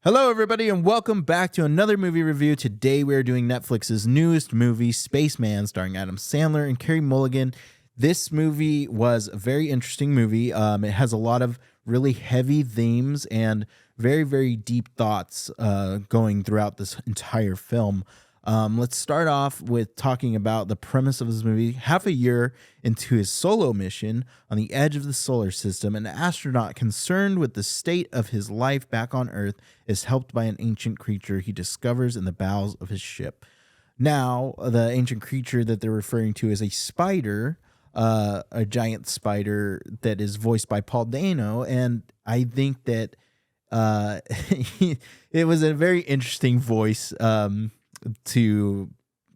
Hello, everybody, and welcome back to another movie review. Today, we're doing Netflix's newest movie, Spaceman, starring Adam Sandler and Carey Mulligan. This movie was a very interesting movie. It has a lot of really heavy themes and very, very deep thoughts going throughout this entire film. Let's start off with talking about the premise of this movie. Half a year into his solo mission on the edge of the solar system, an astronaut concerned with the state of his life back on Earth is helped by an ancient creature he discovers in the bowels of his ship. Now, the ancient creature that they're referring to is a spider, a giant spider that is voiced by Paul Dano, and I think that it was a very interesting voice to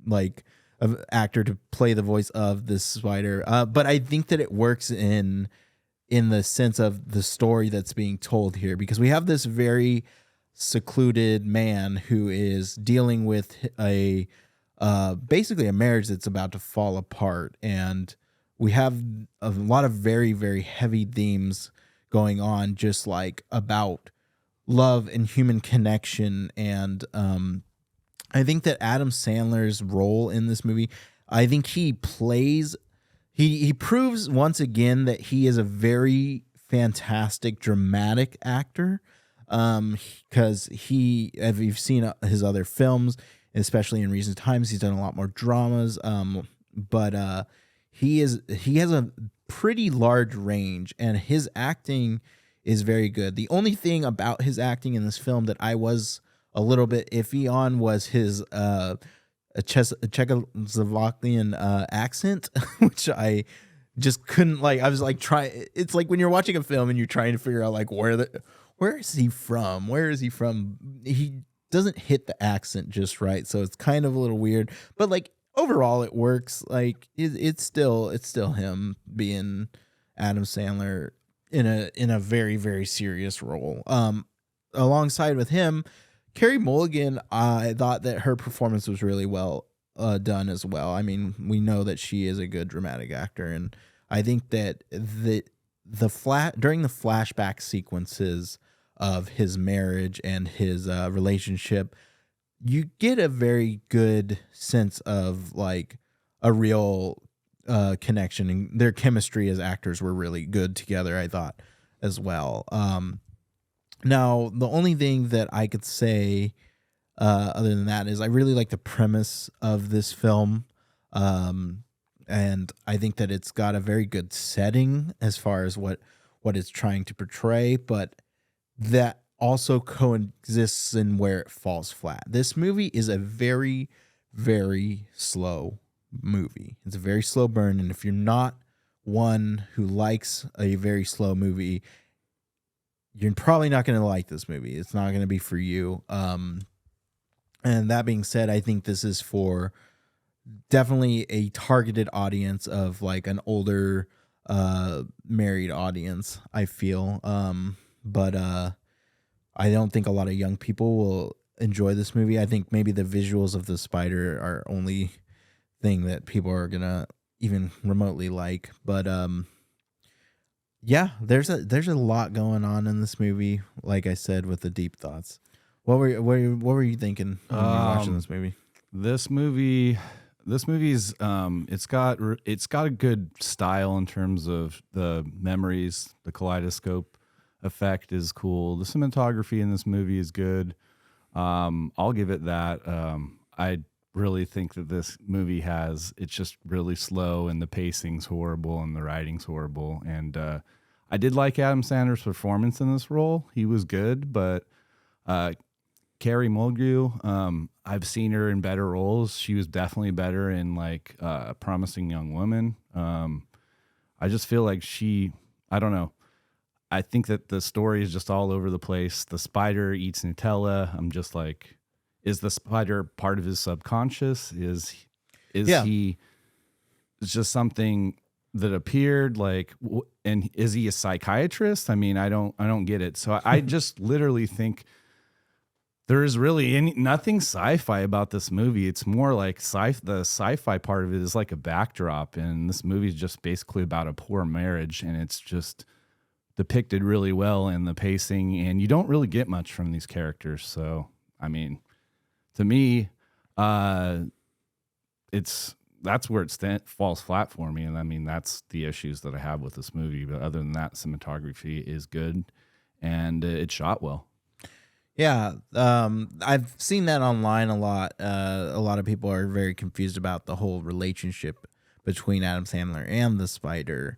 like an actor to play the voice of this spider, but I think that it works in the sense of the story that's being told here, because we have this very secluded man who is dealing with a basically a marriage that's about to fall apart, and we have a lot of very, very heavy themes going on, just like about love and human connection. And I think that Adam Sandler's role in this movie, I think he proves once again that he is a very fantastic dramatic actor. Because if you've seen his other films, especially in recent times, he's done a lot more dramas. But he has a pretty large range, and his acting is very good. The only thing about his acting in this film that I was a little bit iffy on was his Czechoslovakian accent, which I just couldn't like. I was like, it's like when you're watching a film and you're trying to figure out like where is he from? Where is he from? He doesn't hit the accent just right, so it's kind of a little weird. But like overall, it works. Like it's still him being Adam Sandler in a very, very serious role. Alongside with him, Carey Mulligan, I thought that her performance was really well done as well. I mean, we know that she is a good dramatic actor, and I think that during the flashback sequences of his marriage and his relationship, you get a very good sense of like a real connection, and their chemistry as actors were really good together, I thought, as well. Now, the only thing that I could say other than that is I really like the premise of this film. And I think that it's got a very good setting as far as what it's trying to portray, but that also coexists in where it falls flat. This movie is a very, very slow movie. It's a very slow burn, and if you're not one who likes a very slow movie, you're probably not going to like this movie. It's not going to be for you. And that being said, I think this is for definitely a targeted audience of like an older married audience, I feel. But I don't think a lot of young people will enjoy this movie. I think maybe the visuals of the spider are only thing that people are going to even remotely like. But yeah, there's a lot going on in this movie. Like I said, with the deep thoughts. What were you thinking when you were watching this movie? This movie's it's got a good style in terms of the memories. The kaleidoscope effect is cool. The cinematography in this movie is good. I'll give it that. I really think that this movie it's just really slow, and the pacing's horrible and the writing's horrible. And I did like Adam Sandler's performance in this role. He was good, but Carey Mulligan, I've seen her in better roles. She was definitely better in like A Promising Young Woman. I just feel like I don't know. I think that the story is just all over the place. The spider eats Nutella. I'm just like, is the spider part of his subconscious? Is he just something that appeared like, and is he a psychiatrist? I mean, I don't get it. So I just literally think there is really nothing sci-fi about this movie. It's more like the sci-fi part of it is like a backdrop, and this movie is just basically about a poor marriage, and it's just depicted really well in the pacing, and you don't really get much from these characters. So, I mean, to me, that's where it falls flat for me. And I mean, that's the issues that I have with this movie. But other than that, cinematography is good, and it's shot well. Yeah, I've seen that online a lot. A lot of people are very confused about the whole relationship between Adam Sandler and the spider,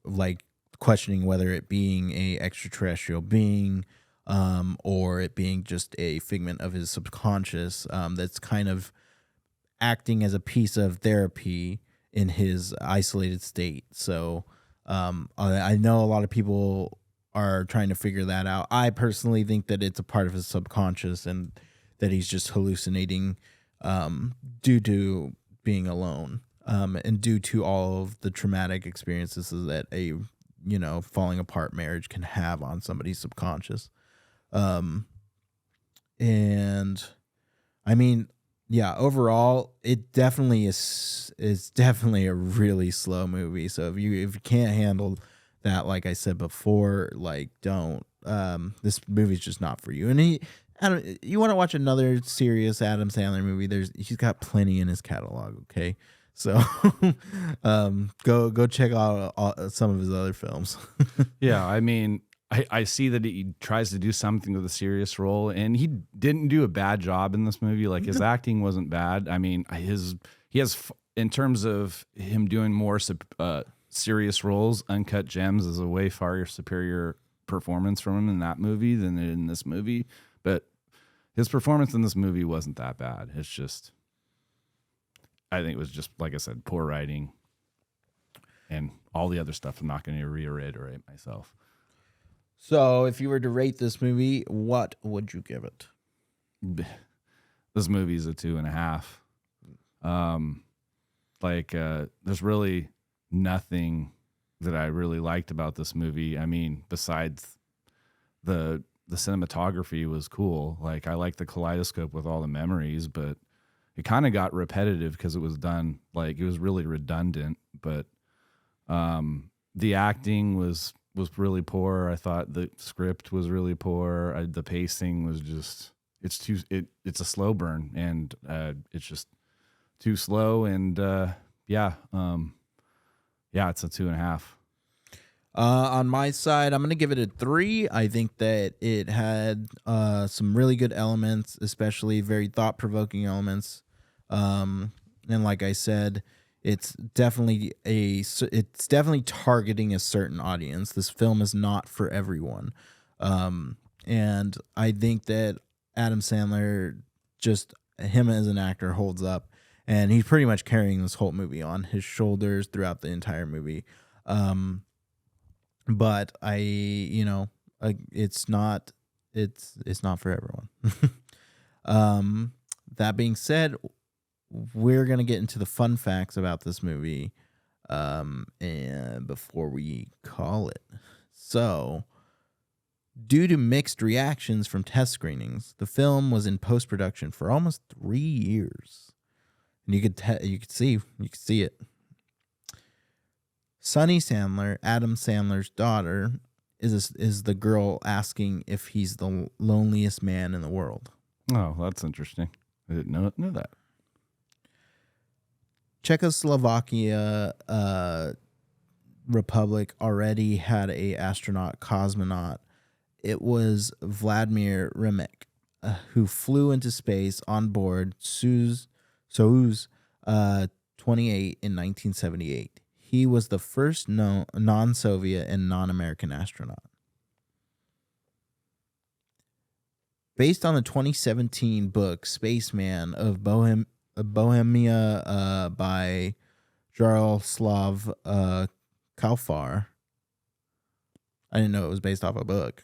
like questioning whether it being a extraterrestrial being, or it being just a figment of his subconscious, that's kind of acting as a piece of therapy in his isolated state. So, I know a lot of people are trying to figure that out. I personally think that it's a part of his subconscious and that he's just hallucinating, due to being alone, and due to all of the traumatic experiences that a falling apart marriage can have on somebody's subconscious. And I mean, yeah, overall, it definitely is definitely a really slow movie. So if you can't handle that, like I said before, like don't. This movie's just not for you. And you want to watch another serious Adam Sandler movie? He's got plenty in his catalog. Okay, so go check out some of his other films. Yeah, I mean, I see that he tries to do something with a serious role, and he didn't do a bad job in this movie. Like his acting wasn't bad. I mean, he has in terms of him doing more serious roles. Uncut Gems is a way far superior performance from him in that movie than in this movie. But his performance in this movie wasn't that bad. It's just, I think it was just, like I said, poor writing and all the other stuff I'm not going to reiterate myself. So if you were to rate this movie, what would you give it? This movie is a 2.5. There's really nothing that I really liked about this movie. I mean, besides the cinematography was cool. Like I like the kaleidoscope with all the memories, but it kind of got repetitive because it was done like it was really redundant. But the acting was really poor. I thought the script was really poor. The pacing was just it's a slow burn, and it's just too slow. And it's a 2.5. On my side, I'm going to give it a 3. I think that it had some really good elements, especially very thought-provoking elements. And like I said, it's definitely targeting a certain audience. This film is not for everyone. And I think that Adam Sandler, just him as an actor, holds up. And he's pretty much carrying this whole movie on his shoulders throughout the entire movie. But it's not for everyone. That being said, we're going to get into the fun facts about this movie, and before we call it. So, due to mixed reactions from test screenings, the film was in post-production for almost 3 years. And you could see it. Sunny Sandler, Adam Sandler's daughter, is the girl asking if he's the loneliest man in the world. Oh, that's interesting. I didn't know that. Czechoslovakia Republic already had a astronaut cosmonaut. It was Vladimir Remek, who flew into space on board Soyuz 28 in 1978. He was the first non-Soviet and non-American astronaut. Based on the 2017 book Spaceman of Bohemia by Jaroslav Kalfar. I didn't know it was based off a book.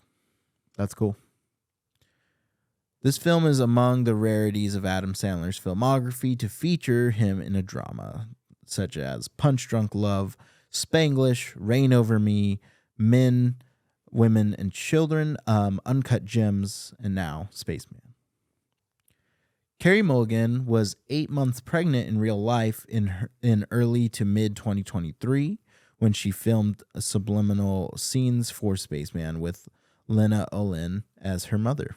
That's cool. This film is among the rarities of Adam Sandler's filmography to feature him in a drama, such as Punch Drunk Love, Spanglish, Reign Over Me, Men, Women, and Children, Uncut Gems, and now Spaceman. Carey Mulligan was 8 months pregnant in real life in early to mid 2023 when she filmed subliminal scenes for Spaceman with Lena Olin as her mother.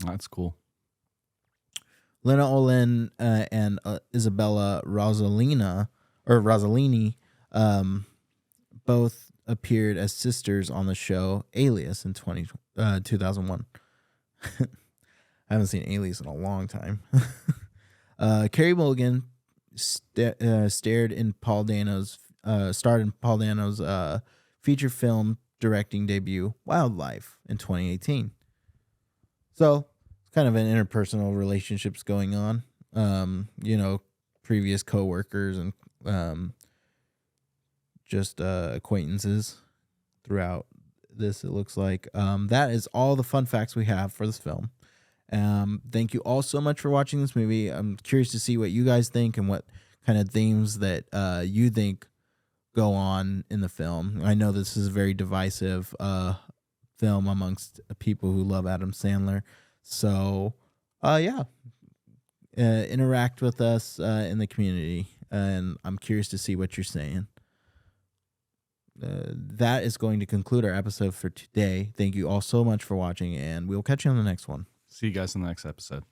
That's cool. Lena Olin and Isabella Rossellini both appeared as sisters on the show Alias in 2001. I haven't seen Alias in a long time. Carey Mulligan starred in Paul Dano's feature film directing debut Wildlife in 2018. So it's kind of an interpersonal relationships going on. Previous coworkers and just acquaintances throughout this, it looks like. That is all the fun facts we have for this film. Thank you all so much for watching this movie. I'm curious to see what you guys think and what kind of themes that you think go on in the film. I know this is a very divisive film amongst people who love Adam Sandler. So, interact with us in the community, and I'm curious to see what you're saying. That is going to conclude our episode for today. Thank you all so much for watching, and we'll catch you on the next one. See you guys in the next episode.